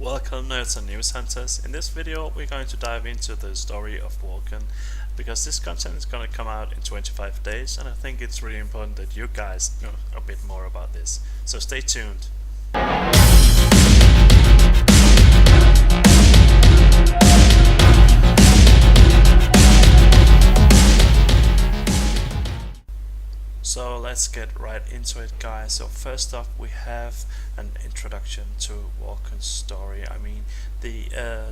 Welcome nerds and news hunters. In this video we're going to dive into the story of Wolcen because this content is going to come out in 25 days and I think it's really important that you guys know a bit more about this. So stay tuned. So let's get right into it, guys. So first off, we have an introduction to Wolcen's story. I mean, the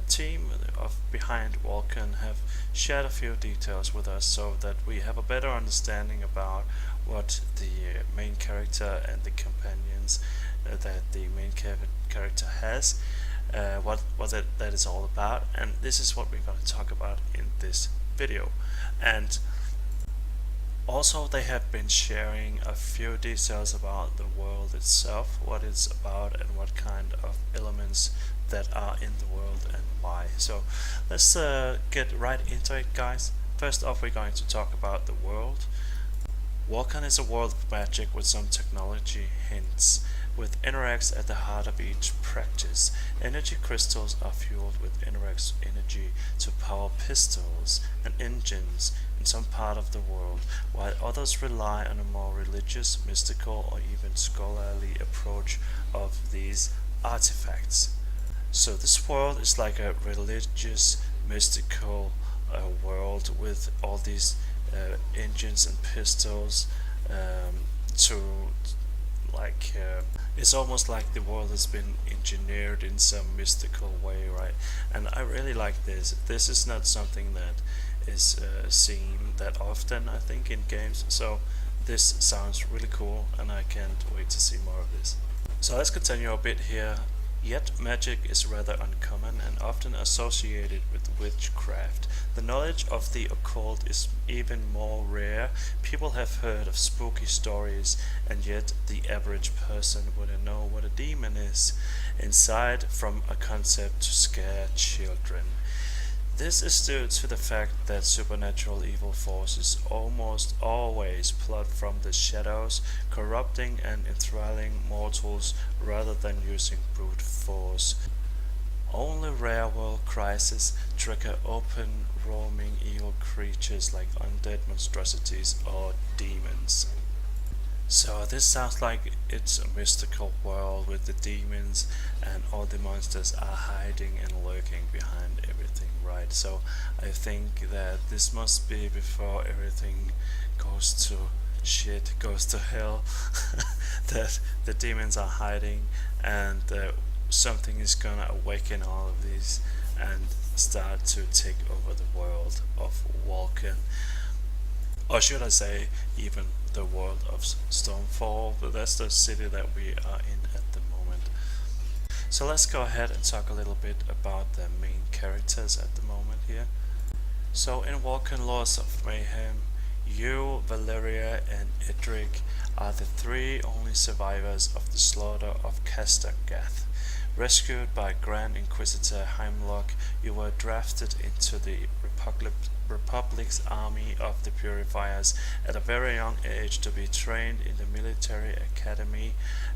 team of behind Wolcen have shared a few details with us so that we have a better understanding about what the main character and the companions that the main character has, what that is all about, and this is what we're going to talk about in this video. And also, they have been sharing a few details about the world itself, what it's about and what kind of elements that are in the world and why. So let's get right into it, guys. First off, we're going to talk about the world. Wolcen is a world of magic with some technology hints, with Interax at the heart of each practice. Energy crystals are fueled with Interax energy to power pistols and engines in some part of the world, while others rely on a more religious, mystical, or even scholarly approach of these artifacts. So this world is like a religious, mystical world with all these engines and pistols to it's almost like the world has been engineered in some mystical way, right? And I really like this. This is not something that is seen that often, I think, in games. So this sounds really cool and I can't wait to see more of this. So let's continue a bit here. Yet magic is rather uncommon and often associated with witchcraft. The knowledge of the occult is even more rare. People have heard of spooky stories, and yet the average person wouldn't know what a demon is, aside from a concept to scare children. This is due to the fact that supernatural evil forces almost always plot from the shadows, corrupting and enthralling mortals rather than using brute force. Only rare world crises trigger open roaming evil creatures like undead monstrosities or demons. So this sounds like it's a mystical world with the demons and all the monsters are hiding and lurking behind everything, right? So I think that this must be before everything goes to shit, goes to hell, that the demons are hiding and something is gonna awaken all of these and start to take over the world of Wolcen. Or should I say, even the world of Stormfall, but that's the city that we are in at the moment. So let's go ahead and talk a little bit about the main characters at the moment here. So in Wolcen Lords of Mayhem, you, Valeria and Edric are the three only survivors of the slaughter of Castergath. Rescued by Grand Inquisitor Heimlock, you were drafted into the Republic's army of the Purifiers at a very young age to be trained in the military academy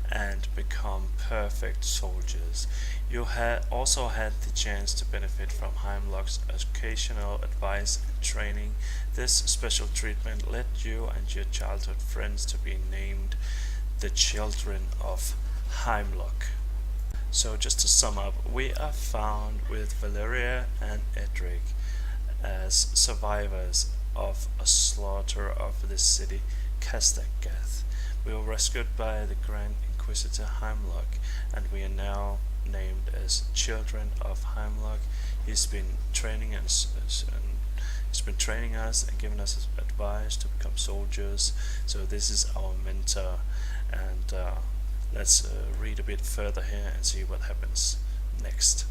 and become perfect soldiers. You also had the chance to benefit from Heimlock's occasional advice and training. This special treatment led you and your childhood friends to be named the Children of Heimlock. So just to sum up, we are found with Valeria and Edric as survivors of a slaughter of the city Castergath. We were rescued by the Grand Inquisitor Heimlock and we are now named as Children of Heimlock. He's been training us and giving us advice to become soldiers. So this is our mentor, and let's read a bit further here and see what happens next.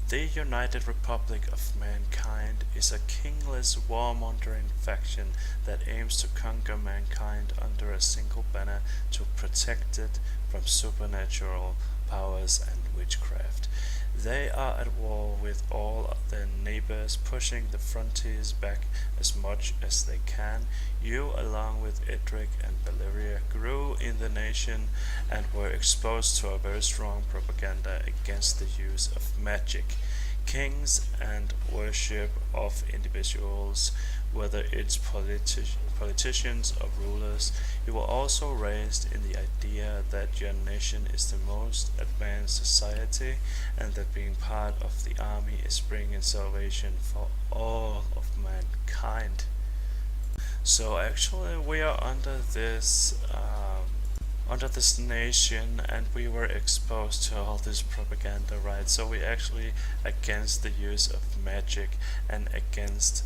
The United Republic of Mankind is a kingless, warmongering faction that aims to conquer mankind under a single banner to protect it from supernatural powers and witchcraft. They are at war with all their neighbors, pushing the frontiers back as much as they can. You, along with Edric and Valeria, grew in the nation and were exposed to a very strong propaganda against the use of magic. Kings and worship of individuals, whether it's politicians or rulers. You were also raised in the idea that your nation is the most advanced society and that being part of the army is bringing salvation for all of mankind. So actually, we are under this nation, and we were exposed to all this propaganda, right? So we actually against the use of magic and against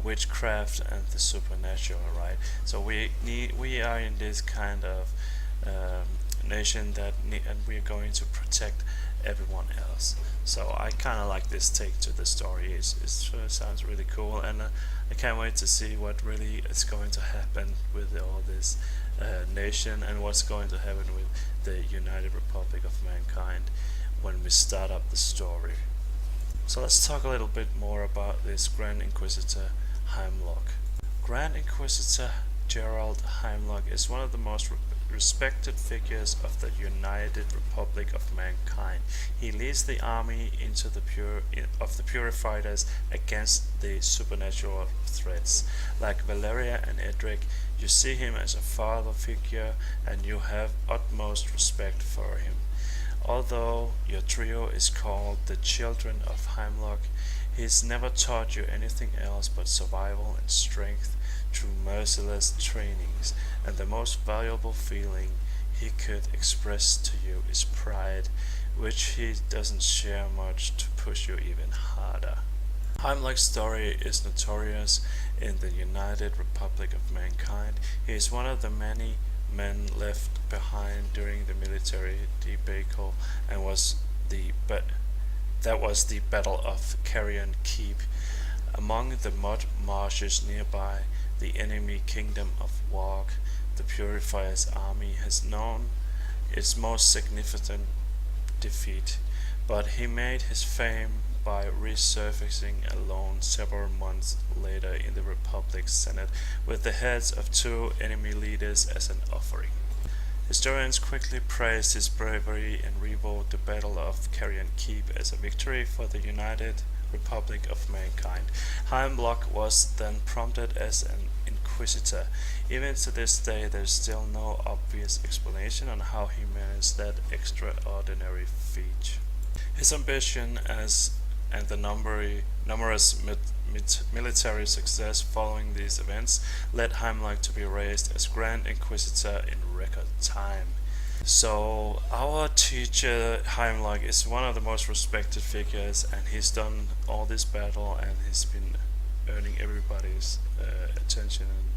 witchcraft and the supernatural, right? So we are in this kind of nation and we are going to protect everyone else. So I kind of like this take to the story. It sounds really cool, and I can't wait to see what really is going to happen with all this nation and what's going to happen with the United Republic of Mankind when we start up the story. So let's talk a little bit more about this Grand Inquisitor Heimlock. Grand Inquisitor Gerald Heimlock is one of the most respected figures of the United Republic of Mankind. He leads the army into the Purifiers against the supernatural threats. Like Valeria and Edric, you see him as a father figure and you have utmost respect for him. Although your trio is called the Children of Heimlock, he's never taught you anything else but survival and strength through merciless trainings, and the most valuable feeling he could express to you is pride, which he doesn't share much to push you even harder. Heimlock's story is notorious in the United Republic of Mankind. He is one of the many men left behind during the military debacle and that was the Battle of Carrion Keep. Among the mud marshes nearby, the enemy kingdom of Warg, the Purifier's army has known its most significant defeat, but he made his fame by resurfacing alone several months later in the Republic's Senate with the heads of two enemy leaders as an offering. Historians quickly praised his bravery and revoked the Battle of Carrion Keep as a victory for the United Republic of Mankind. Heimlock was then promoted as an inquisitor. Even to this day, there's still no obvious explanation on how he managed that extraordinary feat. His ambition and the numerous military success following these events led Heimlock to be raised as Grand Inquisitor in record time. So our teacher Heimlock is one of the most respected figures, and he's done all this battle and he's been earning everybody's attention and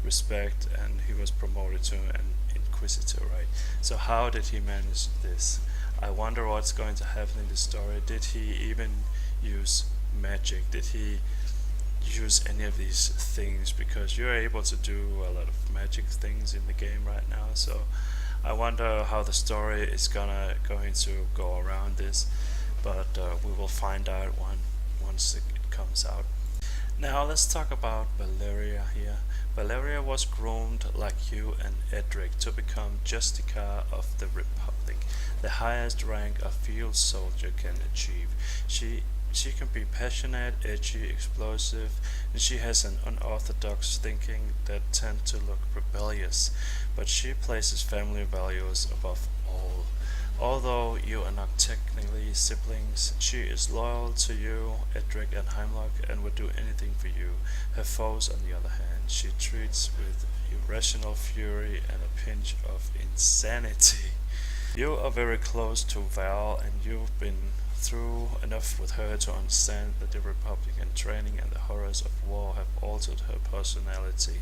respect, and he was promoted to an inquisitor, right? So how did he manage this? I wonder what's going to happen in the story. Did he even use magic? Did he use any of these things? Because you're able to do a lot of magic things in the game right now, so I wonder how the story is going to go around this, but we will find out once it comes out. Now let's talk about Valeria here. Valeria was groomed like you and Edric to become Justicar of the Republic, the highest rank a field soldier can achieve. She can be passionate, edgy, explosive, and she has an unorthodox thinking that tend to look rebellious, but she places family values above all. Although you are not technically siblings, she is loyal to you, Edric and Heimlock, and would do anything for you. Her foes, on the other hand, she treats with irrational fury and a pinch of insanity. You are very close to Val, and you've been through enough with her to understand that the Republican training and the horrors of war have altered her personality.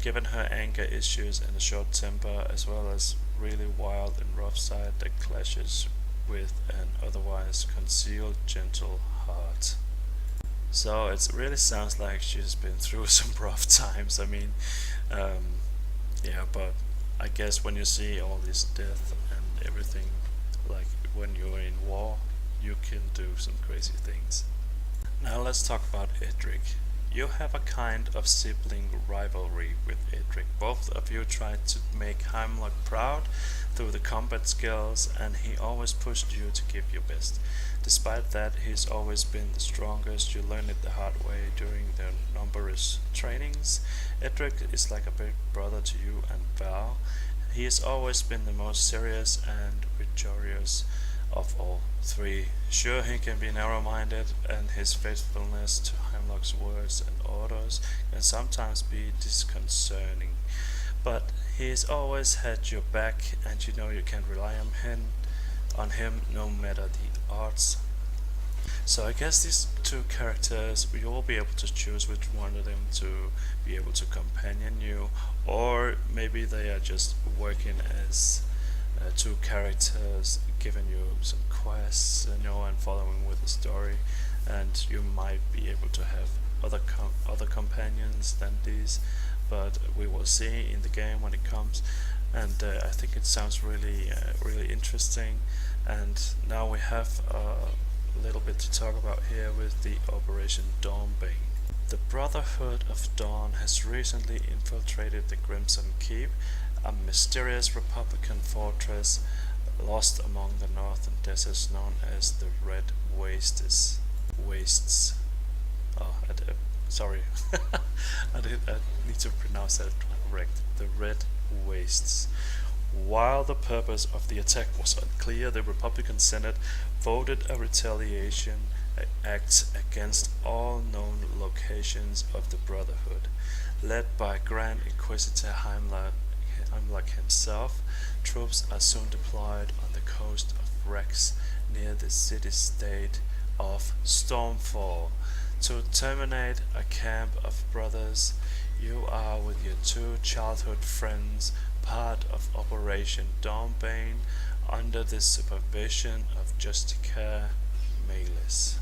Given her anger issues and a short temper, as well as really wild and rough side that clashes with an otherwise concealed gentle heart. So it really sounds like she's been through some rough times. I mean, yeah, but I guess when you see all this death and everything like when you're in war, you can do some crazy things. Now let's talk about Edric. You have a kind of sibling rivalry with Edric. Both of you tried to make Heimlock proud through the combat skills, and he always pushed you to give your best. Despite that, he's always been the strongest. You learned it the hard way during their numerous trainings. Edric is like a big brother to you and Val. He has always been the most serious and rigorous of all three. Sure, he can be narrow-minded, and his faithfulness to Heimlock's words and orders can sometimes be disconcerting. But he's always had your back, and you know you can rely on him no matter the odds. So I guess these two characters, we will be able to choose which one of them to be able to companion you, or maybe they are just working as two characters giving you some quests, and following with the story, and you might be able to have other companions than these, but we will see in the game when it comes. And I think it sounds really interesting. And now we have a little bit to talk about here with the Operation Dawnbane. The Brotherhood of Dawn has recently infiltrated the Crimson Keep, a mysterious Republican fortress lost among the northern deserts known as the Red Wastes. Sorry, I need to pronounce that correct. The Red Wastes. While the purpose of the attack was unclear, the Republican Senate voted a retaliation act against all known locations of the Brotherhood. Led by Grand Inquisitor Heimlock himself, troops are soon deployed on the coast of Rex near the city-state of Stormfall to terminate a camp of brothers. You are with your two childhood friends part of Operation Dawnbane under the supervision of Justica Malis.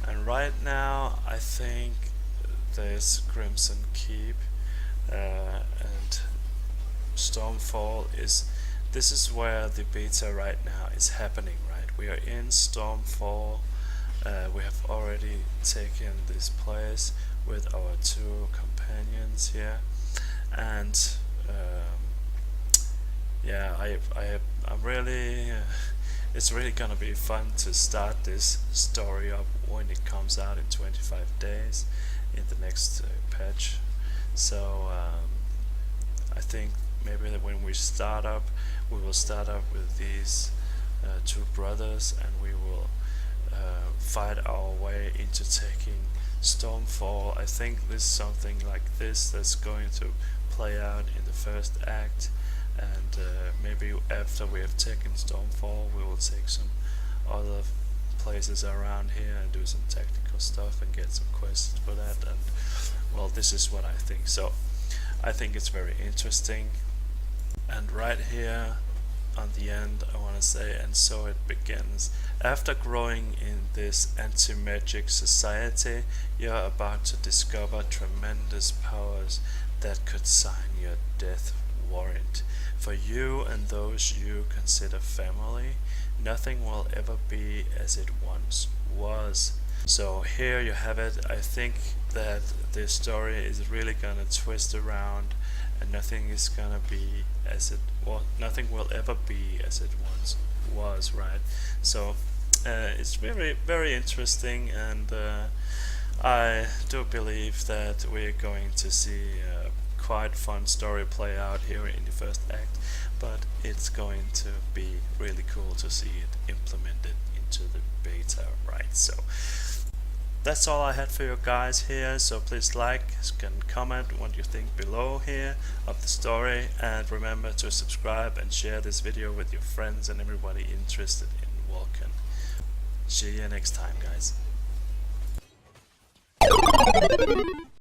And right now I think this Crimson Keep and Stormfall this is where the beta right now is happening, right? We are in Stormfall. We have already taken this place with our two companions here, and yeah, I'm really it's really gonna be fun to start this story up when it comes out in 25 days in the next patch. So I think maybe that when we start up, we will start up with these two brothers, and we will fight our way into taking Stormfall. I think there's something like this that's going to play out in the first act, and maybe after we have taken Stormfall, we will take some other places around here and do some tactical stuff and get some quests for that. And well, this is what I think. So I think it's very interesting. And right here on the end, I want to say, and so it begins. After growing in this anti-magic society, you're about to discover tremendous powers that could sign your death warrant. For you and those you consider family, nothing will ever be as it once was. So here you have it. I think that this story is really gonna twist around, and nothing is gonna be as it was. Nothing will ever be as it once was, right? So it's very interesting, and I do believe that we're going to see a quite fun story play out here in the first act, but it's going to be really cool to see it implemented into the beta, right? So that's all I had for you guys here. So please like and comment what you think below here of the story, and remember to subscribe and share this video with your friends and everybody interested in Wolcen. See you next time, guys.